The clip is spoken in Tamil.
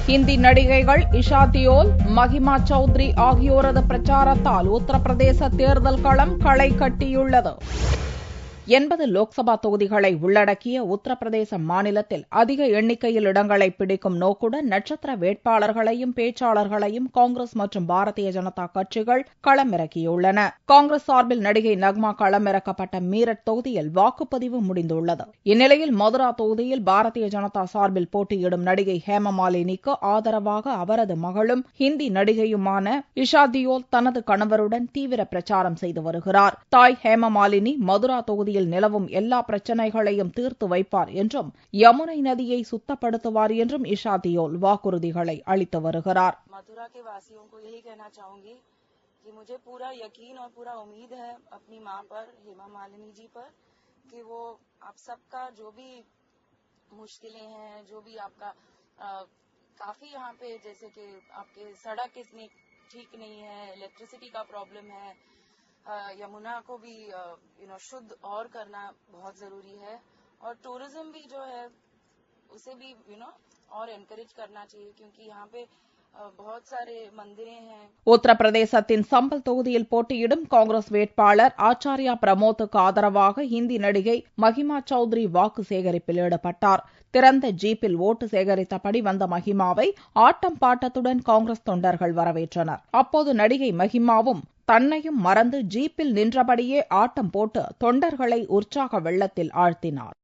ஹிந்தி நடிகைகள் இஷா தியோல், மஹிமா சௌத்ரி ஆகியோரது பிரச்சாரத்தால் உத்தரப்பிரதேச தேர்தல் களம் களை கட்டியுள்ளது. 80 லோக்சபா தொகுதிகளை உள்ளடக்கிய உத்தரப்பிரதேச மாநிலத்தில் அதிக எண்ணிக்கையில் இடங்களை பிடிக்கும் நோக்குடன் நட்சத்திர வேட்பாளர்களையும் பேச்சாளர்களையும் காங்கிரஸ் மற்றும் பாரதிய ஜனதா கட்சிகள் களமிறக்கியுள்ளன. காங்கிரஸ் சார்பில் நடிகை நக்மா களமிறக்கப்பட்ட மீரட் தொகுதியில் வாக்குப்பதிவு முடிந்துள்ளது. இந்நிலையில் மதுரா தொகுதியில் பாரதிய ஜனதா சார்பில் போட்டியிடும் நடிகை ஹேமமாலினிக்கு ஆதரவாக அவரது மகளும் ஹிந்தி நடிகையுமான இஷா தியோல் தனது கணவருடன் தீவிர பிரச்சாரம் செய்து வருகிறார். தாய் ஹேமமாலினி மதுரா தொகுதி நிலவும் எல்லா பிரச்சினைகளையும் தீர்த்து வைப்பார் என்றும் யமுனை நதியை சுத்தப்படுத்துவார் என்றும் இஷா தியோல் வாக்குறுதிகளை அளித்து வருகிறார். मथुरा के वासियों को यही कहना चाहूंगी कि मुझे पूरा यकीन और पूरा उम्मीद है अपनी मां पर, हेमा मालिनी जी पर, कि वो आप सबका जो भी मुश्किलें हैं, जो भी आपका काफी यहाँ पे जैसे कि आपके सड़क इतनी ठीक नहीं है, इलेक्ट्रिसिटी का प्रॉब्लम है, यमुना को भी शुद्ध और करना बहुत जरूरी है, और टूरिज्म भी जो है उसे भी और एनकरेज करना चाहिए, क्योंकि यहाँ पे बहुत सारे मंदिरें हैं. உத்தரப்பிரதேசத்தின் சம்பல் தொகுதியில் போட்டியிடும் காங்கிரஸ் வேட்பாளர் ஆச்சார்யா பிரமோத்துக்கு ஆதரவாக ஹிந்தி நடிகை மஹிமா சௌத்ரி வாக்கு சேகரிப்பில் ஈடுபட்டார். திறந்த ஜீப்பில் ஓட்டு சேகரித்தபடி வந்த மஹிமாவை ஆட்டம் பாட்டத்துடன் காங்கிரஸ் தொண்டர்கள் வரவேற்றனர். அப்போது நடிகை மஹிமாவும் தன்னையும் மறந்து ஜீப்பில் நின்றபடியே ஆட்டம் போட்டு தொண்டர்களை உற்சாக வெள்ளத்தில் ஆழ்த்தினார்.